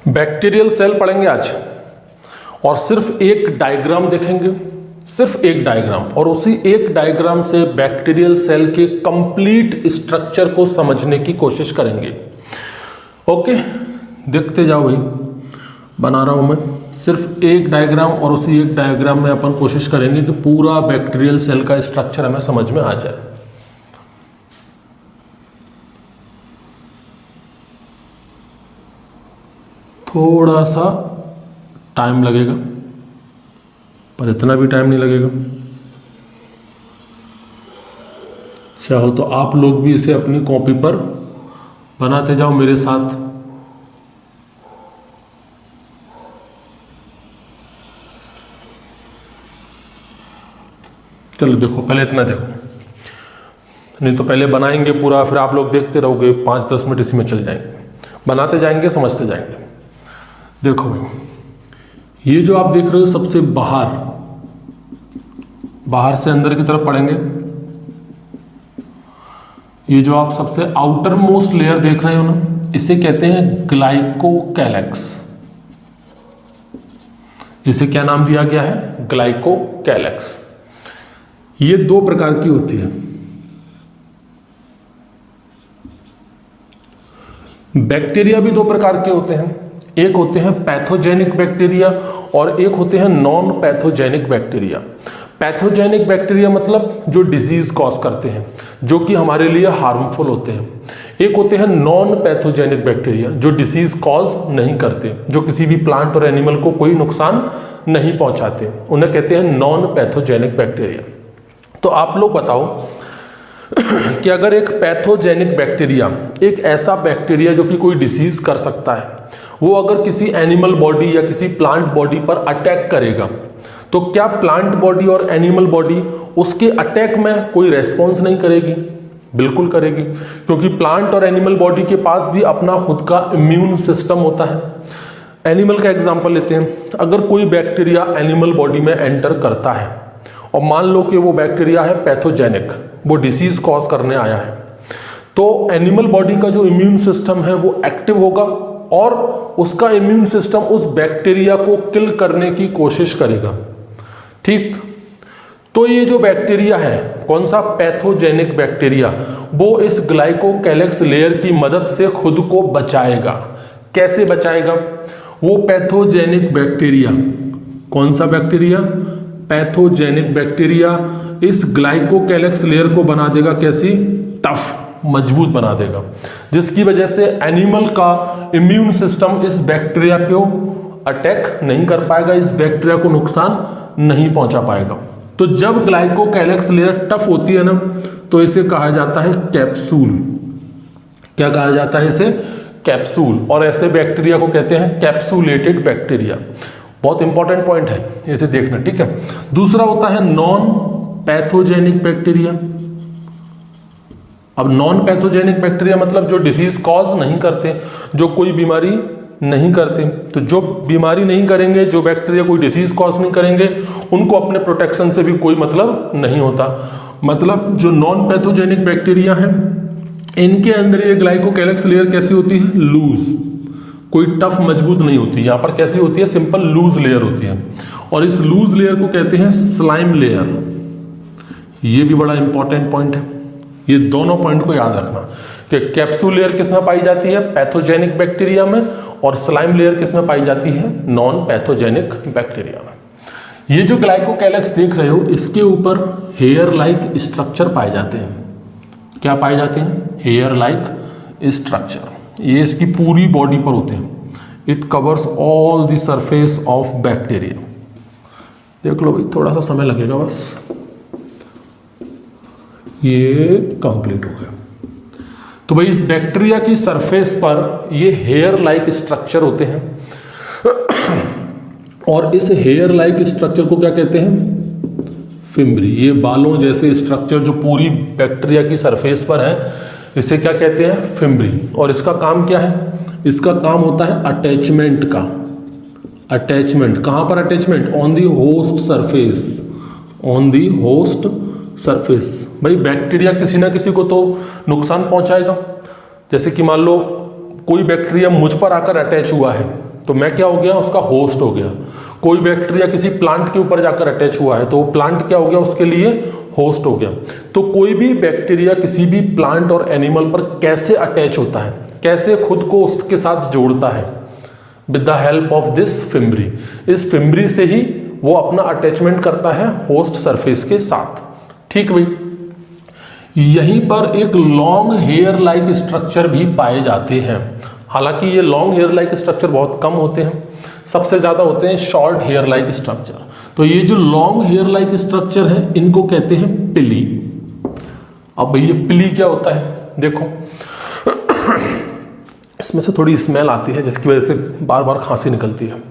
Bacterial cell पढ़ेंगे आज और सिर्फ एक डायग्राम देखेंगे, सिर्फ एक डायग्राम, और उसी एक डायग्राम से बैक्टीरियल सेल के कंप्लीट स्ट्रक्चर को समझने की कोशिश करेंगे। ओके, देखते जाओ भाई, बना रहा हूं मैं सिर्फ एक डायग्राम और उसी एक डायग्राम में अपन कोशिश करेंगे कि पूरा बैक्टीरियल सेल का स्ट्रक्चर हमें समझ में आ जाए। थोड़ा सा टाइम लगेगा पर इतना भी टाइम नहीं लगेगा। चाहो तो आप लोग भी इसे अपनी कॉपी पर बनाते जाओ मेरे साथ। चलो देखो, पहले इतना देखो, नहीं तो पहले बनाएंगे पूरा, फिर आप लोग देखते रहोगे, 5-10 मिनट इसी में चल जाएंगे। बनाते जाएंगे, समझते जाएंगे। देखो भाई, ये जो आप देख रहे हो सबसे बाहर से अंदर की तरफ पढ़ेंगे, ये जो आप सबसे आउटर मोस्ट लेयर देख रहे हो ना, इसे कहते हैं ग्लाइकोकैलेक्स। इसे क्या नाम दिया गया है? ग्लाइकोकैलेक्स। ये दो प्रकार की होती है। बैक्टीरिया भी दो प्रकार के होते हैं, एक होते हैं पैथोजेनिक बैक्टीरिया और एक होते हैं non pathogenic bacteria. Pathogenic bacteria मतलब जो डिजीज कॉज करते हैं, जो कि हमारे लिए हार्मफुल होते हैं। एक होते हैं नॉन पैथोजेनिक बैक्टीरिया, जो डिसीज कॉज नहीं करते, जो किसी भी प्लांट और एनिमल को कोई नुकसान नहीं पहुंचाते, उन्हें कहते हैं नॉन पैथोजेनिक बैक्टीरिया। तो आप लोग बताओ कि अगर एक पैथोजेनिक बैक्टीरिया, एक ऐसा बैक्टीरिया जो कि कोई डिसीज कर सकता है, वो अगर किसी एनिमल बॉडी या किसी प्लांट बॉडी पर अटैक करेगा, तो क्या प्लांट बॉडी और एनिमल बॉडी उसके अटैक में कोई रेस्पॉन्स नहीं करेगी? बिल्कुल करेगी, क्योंकि प्लांट और एनिमल बॉडी के पास भी अपना खुद का इम्यून सिस्टम होता है। एनिमल का एग्जांपल लेते हैं। अगर कोई बैक्टीरिया एनिमल बॉडी में एंटर करता है और मान लो कि वो बैक्टीरिया है पैथोजेनिक, वो डिसीज कॉज करने आया है, तो एनिमल बॉडी का जो इम्यून सिस्टम है वो एक्टिव होगा और उसका इम्यून सिस्टम उस बैक्टीरिया को किल करने की कोशिश करेगा। ठीक, तो ये जो बैक्टीरिया है, कौन सा? पैथोजेनिक बैक्टीरिया, वो इस ग्लाइकोकैलेक्स लेयर की मदद से खुद को बचाएगा। कैसे बचाएगा? वो पैथोजेनिक बैक्टीरिया, कौन सा बैक्टीरिया? पैथोजेनिक बैक्टीरिया इस ग्लाइकोकैलेक्स लेयर को बना देगा कैसी? टफ, मजबूत बना देगा, जिसकी वजह से एनिमल का इम्यून सिस्टम इस बैक्टीरिया को अटैक नहीं कर पाएगा, इस बैक्टीरिया को नुकसान नहीं पहुंचा पाएगा। तो जब ग्लाइकोकैलेक्स लेयर टफ होती है ना, तो इसे कहा जाता है कैप्सूल। क्या कहा जाता है इसे? कैप्सूल। और ऐसे बैक्टीरिया को कहते हैं कैप्सूलेटेड बैक्टीरिया। बहुत इंपॉर्टेंट पॉइंट है, इसे देखना, ठीक है। दूसरा होता है नॉन पैथोजेनिक बैक्टीरिया। अब नॉन पैथोजेनिक बैक्टीरिया मतलब जो डिसीज कॉज नहीं करते, जो कोई बीमारी नहीं करते। तो जो बीमारी नहीं करेंगे, जो बैक्टीरिया कोई डिसीज कॉज नहीं करेंगे, उनको अपने प्रोटेक्शन से भी कोई मतलब नहीं होता। मतलब जो नॉन पैथोजेनिक बैक्टीरिया हैं, इनके अंदर ये ग्लाइकोकैलेक्स लेयर कैसी होती है? लूज, कोई टफ मजबूत नहीं होती। यहाँ पर कैसी होती है? सिंपल लूज लेयर होती है, और इस लूज लेयर को कहते हैं स्लाइम लेयर। ये भी बड़ा इंपॉर्टेंट पॉइंट है, ये दोनों पॉइंट को याद रखना कि कैप्सूल लेयर किसमें पाई जाती है? पैथोजेनिक बैक्टीरिया में, और स्लाइम लेयर किसमें पाई जाती है? नॉन पैथोजेनिक बैक्टीरिया में। ये जो ग्लाइकोकैलेक्स देख रहे हो, इसके ऊपर हेयर लाइक स्ट्रक्चर पाए जाते हैं। क्या पाए जाते हैं? Hair like structure. ये इसकी पूरी बॉडी पर होते हैं। It covers all the surface of bacteria. देख लो भाई, थोड़ा सा समय लगेगा बस, ये कंप्लीट हो गया। तो भाई इस बैक्टीरिया की सरफेस पर ये हेयर लाइक स्ट्रक्चर होते हैं, और इस हेयर लाइक स्ट्रक्चर को क्या कहते हैं? फिम्ब्री। ये बालों जैसे स्ट्रक्चर जो पूरी बैक्टीरिया की सरफेस पर है, इसे क्या कहते हैं? फिम्ब्री। और इसका काम क्या है? इसका काम होता है अटैचमेंट का। अटैचमेंट कहाँ पर? Attachment on the host surface, on the host surface. भाई बैक्टीरिया किसी ना किसी को तो नुकसान पहुंचाएगा। जैसे कि मान लो कोई बैक्टीरिया मुझ पर आकर अटैच हुआ है तो मैं क्या हो गया, उसका होस्ट हो गया। कोई बैक्टीरिया किसी प्लांट के ऊपर जाकर अटैच हुआ है तो वो प्लांट क्या हो गया, उसके लिए होस्ट हो गया। तो कोई भी बैक्टीरिया किसी भी प्लांट और एनिमल पर कैसे अटैच होता है, कैसे खुद को उसके साथ जोड़ता है, with the help of this fimbriae. इस फिम्बरी से ही वो अपना अटैचमेंट करता है होस्ट सरफेस के साथ। ठीक भाई, यहीं पर एक लॉन्ग हेयर लाइक स्ट्रक्चर भी पाए जाते हैं। हालांकि ये लॉन्ग हेयर लाइक स्ट्रक्चर बहुत कम होते हैं, सबसे ज़्यादा होते हैं शॉर्ट हेयर लाइक स्ट्रक्चर। तो ये जो लॉन्ग हेयर लाइक स्ट्रक्चर है इनको कहते हैं पिली। अब भाई ये पिली क्या होता है, देखो इसमें से थोड़ी स्मेल आती है जिसकी वजह से बार बार खांसी निकलती है।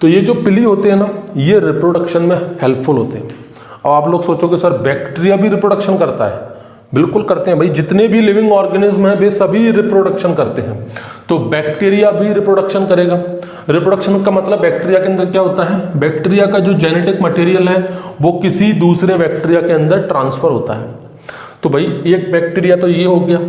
तो ये जो पिली होते हैं ना, ये रिप्रोडक्शन में हेल्पफुल होते हैं। अब आप लोग सोचोगे सर बैक्टीरिया भी रिप्रोडक्शन करता है, बिल्कुल करते हैं भाई, जितने भी लिविंग ऑर्गेनिज्म हैं वे सभी रिप्रोडक्शन करते हैं। तो बैक्टीरिया भी रिप्रोडक्शन करेगा। रिप्रोडक्शन का मतलब बैक्टीरिया के अंदर क्या होता है, बैक्टीरिया का जो जेनेटिक मटेरियल है वो किसी दूसरे बैक्टीरिया के अंदर ट्रांसफर होता है। तो भाई एक बैक्टीरिया तो ये हो गया,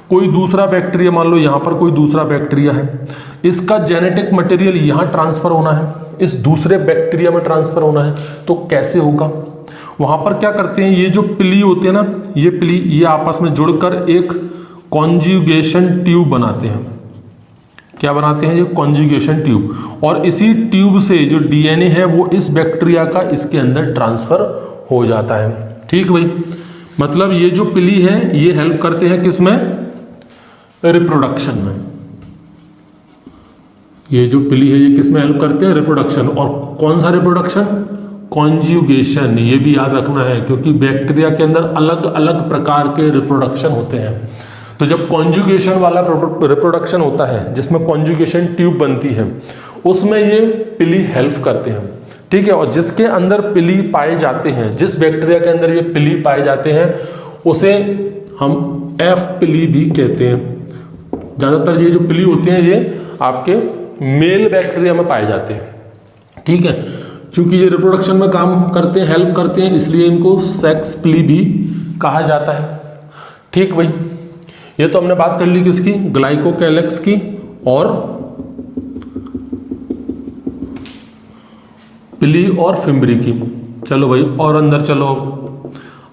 कोई दूसरा बैक्टीरिया, मान लो यहाँ पर कोई दूसरा बैक्टीरिया है, इसका जेनेटिक मटेरियल यहाँ ट्रांसफर होना है, इस दूसरे बैक्टीरिया में ट्रांसफर होना है। तो कैसे होगा, वहाँ पर क्या करते हैं, ये जो पिली होते हैं ना, ये पिली ये आपस में जुड़कर एक कॉन्जुगेशन ट्यूब बनाते हैं। क्या बनाते हैं, ये कॉन्जुगेशन ट्यूब, और इसी ट्यूब से जो डीएनए है वो इस बैक्टीरिया का इसके अंदर ट्रांसफर हो जाता है। ठीक भाई, मतलब ये जो पिली है ये हेल्प करते हैं किसमें, रिप्रोडक्शन में। ये जो पिली है ये किसमें हेल्प करते हैं, रिप्रोडक्शन। और कौन सा रिप्रोडक्शन, कॉन्जुगेशन। ये भी याद रखना है क्योंकि बैक्टीरिया के अंदर अलग अलग प्रकार के रिप्रोडक्शन होते हैं। तो जब कॉन्जुगेशन वाला रिप्रोडक्शन होता है जिसमें कॉन्जुगेशन ट्यूब बनती है, उसमें ये पिली हेल्प करते हैं। ठीक है, और जिसके अंदर पिली पाए जाते हैं, जिस बैक्टीरिया के अंदर ये पिली पाए जाते हैं उसे हम एफ पिली भी कहते हैं। ज़्यादातर ये जो पिली होती हैं ये आपके मेल बैक्टीरिया में पाए जाते हैं। ठीक है, क्योंकि ये रिप्रोडक्शन में काम करते हैं, हेल्प करते हैं, इसलिए इनको सेक्स पिली भी कहा जाता है। ठीक भाई, ये तो हमने बात कर ली किसकी, ग्लाइकोकैलेक्स की और पिली और फिम्बरी की। चलो भाई और अंदर चलो,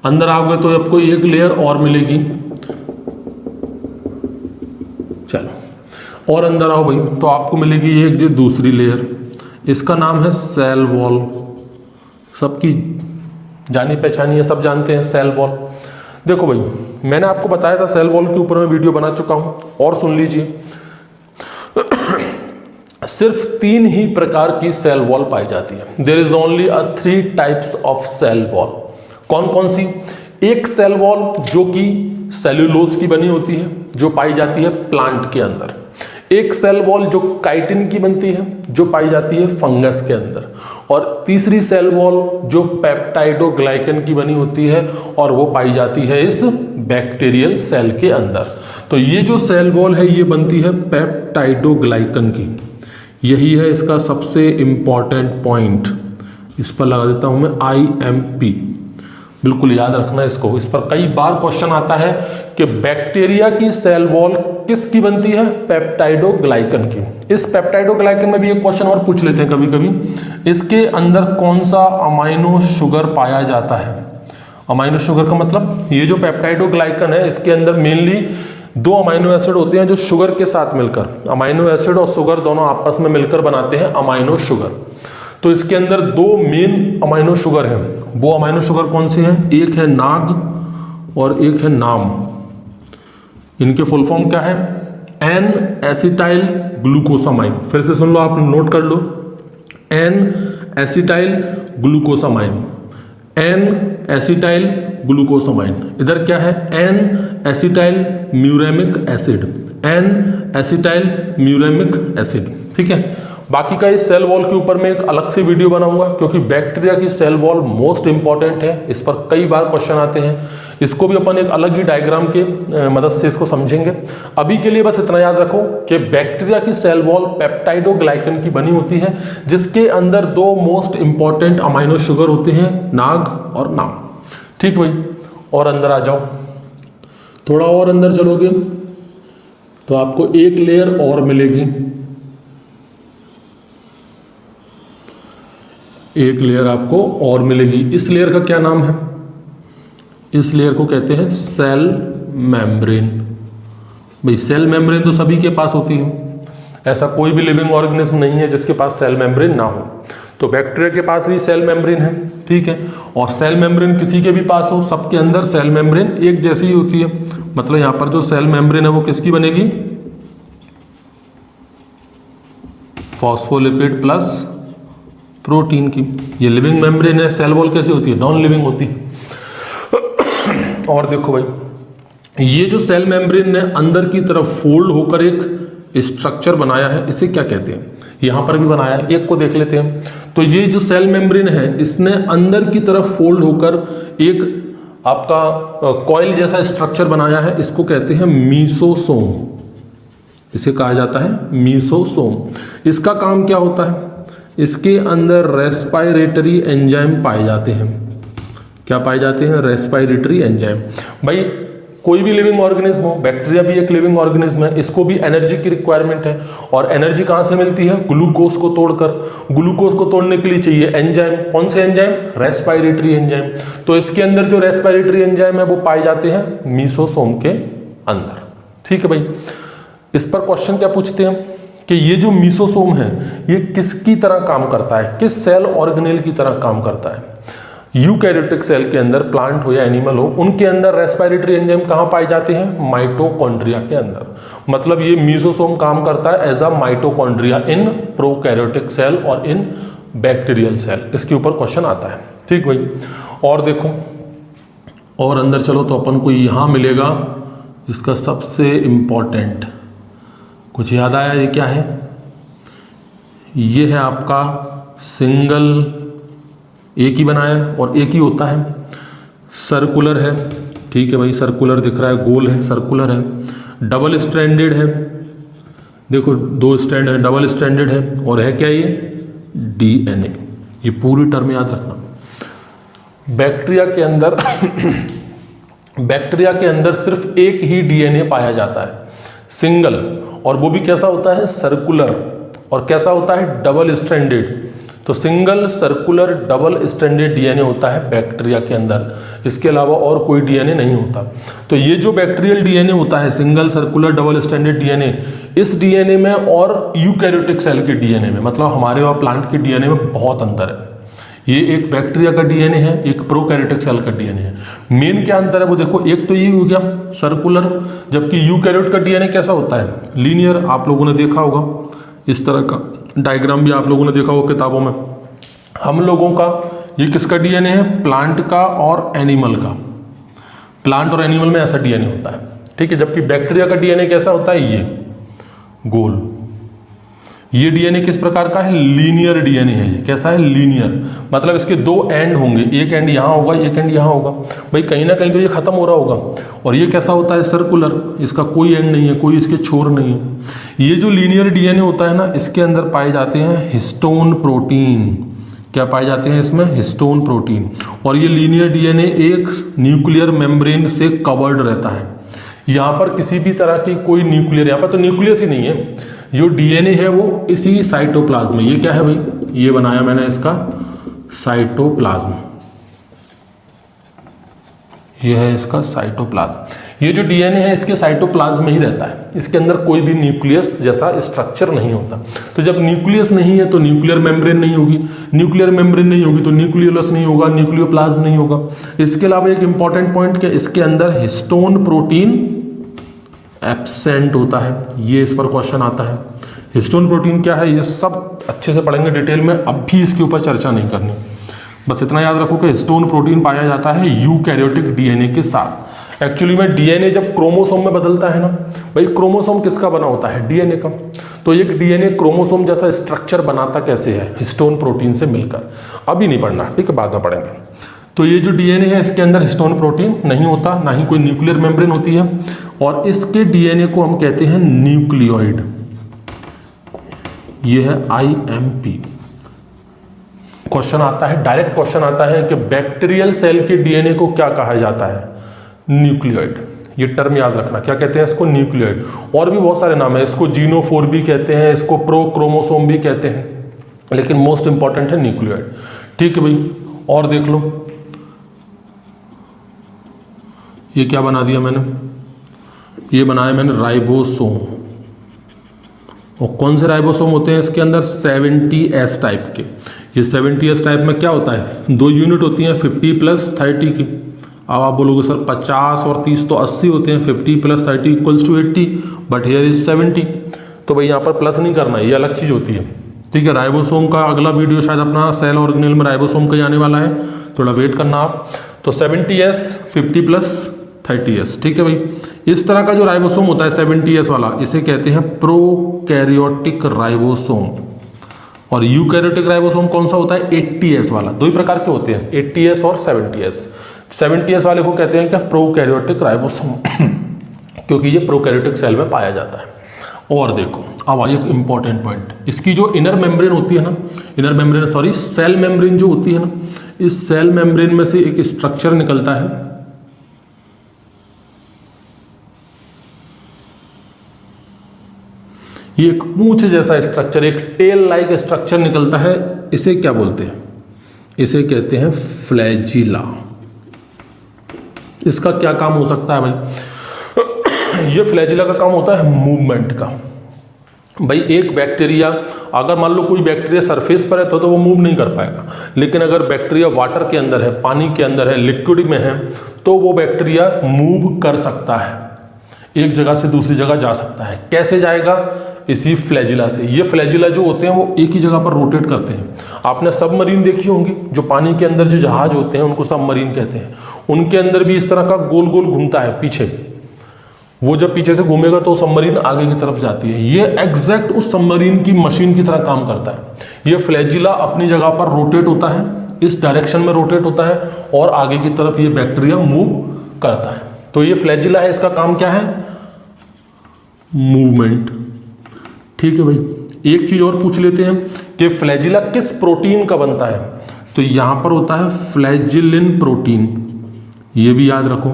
अंदर आओगे तो आपको एक लेयर और मिलेगी। चलो और अंदर आओ भाई तो आपको मिलेगी एक जो दूसरी लेयर, इसका नाम है सेल वॉल। सबकी जानी पहचानी है, सब जानते हैं सेल वॉल। देखो भाई मैंने आपको बताया था सेल वॉल के ऊपर मैं वीडियो बना चुका हूं, और सुन लीजिए। सिर्फ 3 ही प्रकार की सेल वॉल पाई जाती है। There is only 3 types of cell wall. कौन कौन सी, एक सेल वॉल जो कि सेल्यूलोज की बनी होती है, जो पाई जाती है प्लांट के अंदर। एक सेल वॉल जो काइटिन की बनती है, जो पाई जाती है फंगस के अंदर। और तीसरी सेल वॉल जो पेप्टाइडोग्लाइकन की बनी होती है और वो पाई जाती है इस बैक्टीरियल सेल के अंदर। तो ये जो सेल वॉल है ये बनती है पेप्टाइडोग्लाइकन की। यही है इसका सबसे इम्पॉर्टेंट पॉइंट। इस पर लगा देता हूं मैं IMP, बिल्कुल याद रखना इसको। इस पर कई बार क्वेश्चन आता है कि बैक्टीरिया की सेल वॉल किसकी बनती है, पेप्टाइडोग्लाइकन की। इस पेप्टाइडोग्लाइकन में भी एक क्वेश्चन और पूछ लेते हैं कभी कभी, इसके अंदर कौन सा अमाइनो शुगर पाया जाता है। अमाइनो शुगर का मतलब ये जो पेप्टाइडोग्लाइकन है इसके अंदर मेनली 2 अमाइनो एसिड होते हैं जो शुगर के साथ मिलकर, अमाइनो एसिड और शुगर दोनों आपस में मिलकर बनाते हैं अमाइनो शुगर। तो इसके अंदर 2 मेन अमाइनो शुगर हैं। वो अमाइनो शुगर कौन से हैं, एक है नाग और एक है नाम। इनके फुल फॉर्म क्या है, N एसिटाइल ग्लूकोसामाइन। फिर से सुन लो, आप नोट कर लो, N acetyl glucosamine, N acetyl glucosamine. इधर क्या है, N acetyl muramic acid, N acetyl muramic acid. ठीक है, बाकी का इस सेल वॉल के ऊपर मैं एक अलग से वीडियो बनाऊंगा क्योंकि बैक्टीरिया की सेल वॉल मोस्ट इंपॉर्टेंट है। इस पर कई बार क्वेश्चन आते हैं, इसको भी अपन एक अलग ही डायग्राम के मदद से इसको समझेंगे। अभी के लिए बस इतना याद रखो कि बैक्टीरिया की सेल वॉल पेप्टाइडोग्लाइकन की बनी होती है जिसके अंदर 2 मोस्ट इंपॉर्टेंट अमाइनो शुगर होते हैं, नाग और नाम। ठीक भाई, और अंदर आ जाओ, थोड़ा और अंदर चलोगे तो आपको एक लेयर और मिलेगी, एक लेयर आपको और मिलेगी। इस लेयर का क्या नाम है? इस लेयर को कहते हैं सेल मेम्ब्रेन। भाई सेल मेम्ब्रेन तो सभी के पास होती है, ऐसा कोई भी लिविंग ऑर्गेनिज्म नहीं है जिसके पास सेल मेम्ब्रेन ना हो। तो बैक्टीरिया के पास भी सेल मेम्ब्रेन है, ठीक है। और सेल मेम्ब्रेन किसी के भी पास हो, सबके अंदर सेल मेम्ब्रेन एक जैसी ही होती है। मतलब यहां पर जो सेल मेम्ब्रेन है वो किसकी बनेगी? फॉस्फोलिपिड प्लस प्रोटीन की। ये लिविंग मेम्ब्रेन है। सेल वॉल कैसी होती है? नॉन लिविंग होती है। और देखो भाई, ये जो सेल मेम्ब्रेन ने अंदर की तरफ फोल्ड होकर एक स्ट्रक्चर बनाया है, इसे क्या कहते हैं? यहां पर भी बनाया है, एक को देख लेते हैं। तो ये जो सेल मेम्ब्रेन है, इसने अंदर की तरफ फोल्ड होकर एक आपका कॉइल जैसा स्ट्रक्चर बनाया है, इसको कहते हैं मीसोसोम। इसे कहा जाता है मीसोसोम। इसका काम क्या होता है? इसके अंदर रेस्पिरेटरी एंजाइम पाए जाते हैं। क्या पाए जाते हैं? Respiratory enzyme. भाई कोई भी लिविंग ऑर्गेनिज्म हो, बैक्टीरिया भी एक लिविंग ऑर्गेनिज्म है, इसको भी एनर्जी की रिक्वायरमेंट है। और एनर्जी कहाँ से मिलती है? ग्लूकोज को तोड़कर। ग्लूकोज को तोड़ने के लिए चाहिए एंजाइम। कौन से एंजाइम? Respiratory enzyme. तो इसके अंदर जो रेस्पिरेटरी एंजाइम है वो पाए जाते हैं मीसोसोम के अंदर, ठीक है भाई। इस पर क्वेश्चन क्या पूछते हैं कि ये जो मीसोसोम है ये किसकी तरह काम करता है, किस सेल ऑर्गेनेल की तरह काम करता है? यूकैरियोटिक सेल के अंदर, प्लांट हो या एनिमल हो, उनके अंदर रेस्पिरेटरी एंजाइम कहाँ पाए जाते हैं? माइटोकॉन्ड्रिया के अंदर। मतलब ये मीसोसोम काम करता है as a mitochondria in prokaryotic cell और इन बैक्टीरियल सेल। इसके ऊपर क्वेश्चन आता है, ठीक भाई। और देखो, और अंदर चलो तो अपन को यहाँ मिलेगा इसका सबसे इम्पॉर्टेंट। कुछ याद आया? ये क्या है? ये है आपका सिंगल, एक ही बनाया है और एक ही होता है, सर्कुलर है, ठीक है भाई। सर्कुलर दिख रहा है, गोल है, सर्कुलर है, डबल स्ट्रैंडेड है। देखो दो स्ट्रैंड है, डबल स्ट्रैंडेड है। और है क्या ये? डीएनए। ये पूरी टर्म याद रखना। बैक्टीरिया के अंदर बैक्टीरिया के अंदर सिर्फ एक ही डीएनए पाया जाता है, सिंगल। और वो भी कैसा होता है? सर्कुलर। और कैसा होता है? Double stranded. तो single, circular, double stranded DNA होता है बैक्टीरिया के अंदर। इसके अलावा और कोई डीएनए नहीं होता। तो ये जो बैक्टीरियल डीएनए होता है, single, circular, double stranded DNA, इस डीएनए में और यूकैरियोटिक सेल के डीएनए में, मतलब हमारे और प्लांट के डीएनए में बहुत अंतर है। ये एक बैक्टीरिया का डीएनए है, एक प्रोकैरियोटिक सेल का डीएनए है। मेन क्या अंतर है वो देखो, एक तो ये हो गया सर्कुलर, जबकि यूकैरियोट का डीएनए कैसा होता है? लीनियर। आप लोगों ने देखा होगा इस तरह का डायग्राम भी आप लोगों ने देखा होगा किताबों में। हम लोगों का ये किसका डीएनए है? प्लांट का और एनिमल का। प्लांट और एनिमल में ऐसा डीएनए होता है, ठीक है। जबकि बैक्टीरिया का डीएनए कैसा होता है? ये गोल। ये डीएनए किस प्रकार का है? लीनियर डीएनए है। ये कैसा है? लीनियर। मतलब इसके दो एंड होंगे, एक एंड यहाँ होगा, एक एंड यहाँ होगा। भाई कहीं ना कहीं तो ये खत्म हो रहा होगा। और ये कैसा होता है? सर्कुलर। इसका कोई एंड नहीं है, कोई इसके छोर नहीं है। ये जो लीनियर डीएनए होता है ना, इसके अंदर पाए जाते हैं हिस्टोन प्रोटीन। क्या पाए जाते हैं इसमें? Histone protein. और ये लीनियर डीएनए एक न्यूक्लियर मेम्ब्रेन से कवर्ड रहता है। यहाँ पर किसी भी तरह की कोई न्यूक्लियर, यहाँ पर तो न्यूक्लियस ही नहीं है। जो डीएनए है वो इसी साइटोप्लाज्म में। ये क्या है भाई? ये बनाया मैंने इसका साइटोप्लाज्म। ये है इसका साइटोप्लाज्म। ये जो डीएनए है इसके साइटोप्लाज्म में ही रहता है। इसके अंदर कोई भी न्यूक्लियस जैसा स्ट्रक्चर नहीं होता। तो जब न्यूक्लियस नहीं है तो न्यूक्लियर मेम्ब्रेन नहीं होगी, न्यूक्लियर मेम्ब्रेन नहीं होगी तो न्यूक्लियोलस नहीं होगा, न्यूक्लियोप्लाज्म नहीं होगा। इसके अलावा एक इंपॉर्टेंट पॉइंट कि इसके अंदर हिस्टोन प्रोटीन एब्सेंट होता है। ये इस पर क्वेश्चन आता है। हिस्टोन प्रोटीन क्या है? ये सब अच्छे से पढ़ेंगे डिटेल में, अब भी इसके ऊपर चर्चा नहीं करनी। बस इतना याद रखो कि हिस्टोन प्रोटीन पाया जाता है यूकैरियोटिक डीएनए के साथ। एक्चुअली में डीएनए जब क्रोमोसोम में बदलता है ना भाई, क्रोमोसोम किसका बना होता है? डीएनए का। तो एक डीएनए क्रोमोसोम जैसा स्ट्रक्चर बनाता कैसे है? हिस्टोन प्रोटीन से मिलकर। अभी नहीं पढ़ना, ठीक है, बाद में पढ़ेंगे। तो ये जो डीएनए है इसके अंदर हिस्टोन प्रोटीन नहीं होता, ना ही कोई न्यूक्लियर मेम्ब्रेन होती है। और इसके डीएनए को हम कहते हैं न्यूक्लियोइड। ये है आईएमपी। क्वेश्चन आता है, डायरेक्ट क्वेश्चन आता है कि बैक्टीरियल सेल के डीएनए को क्या कहा जाता है? न्यूक्लियोइड। ये टर्म याद रखना, क्या कहते हैं इसको, न्यूक्लियोइड। और भी बहुत सारे नाम है, इसको जीनोफोर भी कहते हैं, इसको प्रोक्रोमोसोम भी कहते हैं, लेकिन मोस्ट इंपॉर्टेंट है न्यूक्लियोइड। ठीक है भाई, और देख लो ये क्या बना दिया मैंने, ये बनाया मैंने राइबोसोम। और कौन से राइबोसोम होते हैं इसके अंदर, 70S टाइप के। ये 70S टाइप में क्या होता है, 2 यूनिट होती हैं 50 + 30 की। अब आप बोलोगे सर 50 और 30 तो 80 होते हैं, 50 + 30 = 80, बट हियर इज 70। तो भाई यहाँ पर प्लस नहीं करना, ये अलग चीज़ होती है। ठीक है, राइबोसोम का अगला वीडियो शायद अपना सेल ऑर्गेनेल में राइबोसोम का ही आने वाला है, थोड़ा वेट करना आप। तो 70S, 50 + 30S। ठीक है भाई, इस तरह का जो राइबोसोम होता है 70S वाला, इसे कहते हैं प्रोकैरियोटिक राइबोसोम। और यूकैरियोटिक राइबोसोम कौन सा होता है, 80S वाला। 2 ही प्रकार के होते हैं, 80S और 70S। 70S वाले को कहते हैं क्या, प्रोकैरियोटिक राइबोसोम क्योंकि ये प्रोकैरियोटिक सेल में पाया जाता है। और देखो अब आइए इंपॉर्टेंट पॉइंट, इसकी जो इनर मेम्ब्रेन होती है ना, सेल मेम्ब्रेन जो होती है ना, इस सेल मेम्ब्रेन में से एक स्ट्रक्चर निकलता है, ये एक पूंछ जैसा स्ट्रक्चर, एक टेल लाइक स्ट्रक्चर निकलता है। इसे क्या बोलते हैं, इसे कहते हैं फ्लैजिला। इसका क्या काम हो सकता है भाई, ये फ्लैजिला का काम होता है मूवमेंट का। भाई एक बैक्टीरिया, अगर मान लो कोई बैक्टीरिया सरफेस पर है तो वो मूव नहीं कर पाएगा, लेकिन अगर बैक्टीरिया वाटर के अंदर है, पानी के अंदर है, लिक्विड में है, तो वो बैक्टीरिया मूव कर सकता है, एक जगह से दूसरी जगह जा सकता है। कैसे जाएगा, इसी फ्लैजिला से। ये फ्लैजिला जो होते हैं वो एक ही जगह पर रोटेट करते हैं। आपने सबमरीन देखी होंगी, जो पानी के अंदर जो जहाज होते हैं उनको सबमरीन कहते हैं। उनके अंदर भी इस तरह का गोल गोल घूमता है पीछे, वो जब पीछे से घूमेगा तो सबमरीन आगे की तरफ जाती है। ये एग्जैक्ट उस सबमरीन की मशीन की तरह काम करता है। ये फ्लैजिला अपनी जगह पर रोटेट होता है, इस डायरेक्शन में रोटेट होता है और आगे की तरफ ये बैक्टीरिया मूव करता है। तो ये फ्लैजिला है, इसका काम क्या है, मूवमेंट। ठीक है भाई, एक चीज और पूछ लेते हैं कि फ्लैजिला किस प्रोटीन का बनता है। तो यहां पर होता है फ्लैजिलिन प्रोटीन। ये भी याद रखो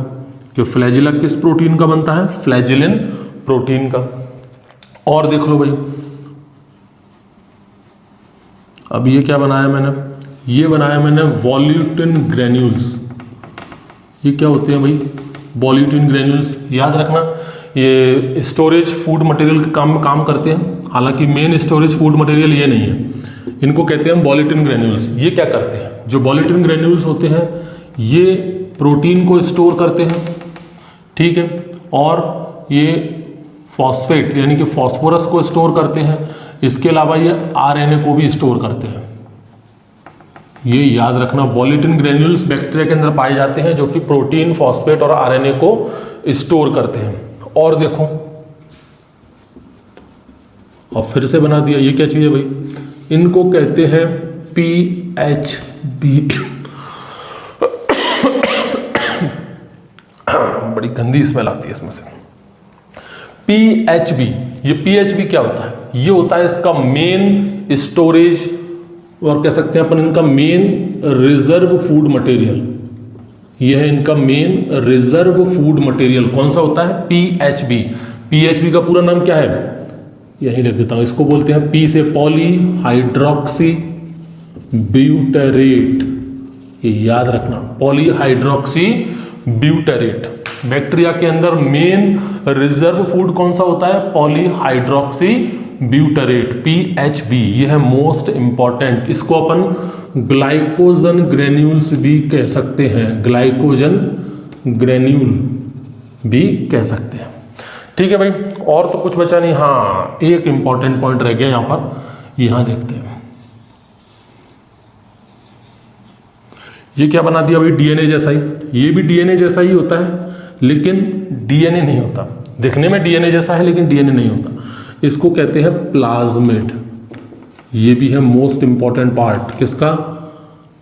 कि फ्लैजिला किस प्रोटीन का बनता है, फ्लैजिलिन प्रोटीन का। और देख लो भाई, अब ये क्या बनाया मैंने, ये बनाया मैंने वॉल्यूटिन ग्रेन्यूल्स। ये क्या होते हैं भाई, वॉल्यूटिन ग्रेन्यूल्स। याद रखना, ये स्टोरेज फूड मटेरियल के काम में काम करते हैं, हालांकि मेन स्टोरेज फूड मटेरियल ये नहीं है। इनको कहते हैं वॉल्यूटिन ग्रेन्यूल्स। ये क्या करते हैं, जो वॉल्यूटिन ग्रेन्यूल्स होते हैं ये प्रोटीन को स्टोर करते हैं, ठीक है, और ये फॉस्फेट यानी कि फॉस्फोरस को स्टोर करते हैं। इसके अलावा ये आरएनए को भी स्टोर करते हैं। ये याद रखना, वॉल्यूटिन ग्रेन्यूल्स बैक्टीरिया के अंदर पाए जाते हैं जो कि प्रोटीन, फॉस्फेट और आरएनए को स्टोर करते हैं। और देखो, और फिर से बना दिया, ये क्या चीज है भाई, इनको कहते हैं पीएचबी। बड़ी गंदी स्मेल आती है इसमें से। पीएचबी, ये पीएचबी क्या होता है, ये होता है इसका मेन स्टोरेज, और कह सकते हैं अपन इनका मेन रिजर्व फूड मटेरियल। ये है इनका मेन रिजर्व फूड मटेरियल। कौन सा होता है, पीएचबी। पीएचबी का पूरा नाम क्या है, यही लिख देता हूं, इसको बोलते हैं पी से पॉली हाइड्रोक्सी ब्यूटेरेट। ये याद रखना, पॉली हाइड्रोक्सी ब्यूटेरेट। बैक्टीरिया के अंदर मेन रिजर्व फूड कौन सा होता है, पॉली हाइड्रोक्सी ब्यूटेरेट, पीएचबी। ये है मोस्ट इंपॉर्टेंट। इसको अपन ग्लाइकोजन ग्रेन्यूल्स भी कह सकते हैं, ग्लाइकोजन ग्रेन्यूल भी कह सकते हैं। ठीक है भाई, और तो कुछ बचा नहीं। हाँ, एक इंपॉर्टेंट पॉइंट रह गया यहां पर, यहां देखते हैं। ये क्या बना दिया भाई, डीएनए जैसा ही। ये भी डीएनए जैसा ही होता है, लेकिन डीएनए नहीं होता। दिखने में डीएनए जैसा है लेकिन डीएनए नहीं होता। इसको कहते हैं प्लाज्मिड। ये भी है मोस्ट इंपॉर्टेंट पार्ट, किसका,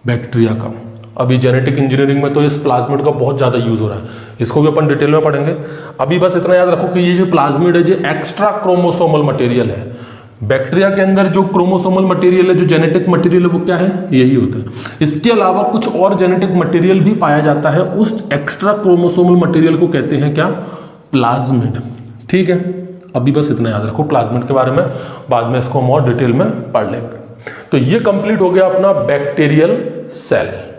बैक्टीरिया का। अभी जेनेटिक इंजीनियरिंग में तो इस प्लाज्मिड का बहुत ज़्यादा यूज हो रहा है, इसको भी अपन डिटेल में पढ़ेंगे। अभी बस इतना याद रखो कि ये जो प्लाज्मिड है, ये एक्स्ट्रा क्रोमोसोमल मटेरियल है। बैक्टीरिया के अंदर जो क्रोमोसोमल मटेरियल है, जो जेनेटिक मटेरियल है, वो क्या है, यही होता है। इसके अलावा कुछ और जेनेटिक मटेरियल भी पाया जाता है, उस एक्स्ट्रा क्रोमोसोमल मटेरियल को कहते हैं क्या, प्लाज्मिड। ठीक है, अभी बस इतना याद रखो प्लाज्मिड के बारे में, बाद में इसको हम और डिटेल में पढ़ लेंगे। तो ये कंप्लीट हो गया अपना बैक्टीरियल सेल।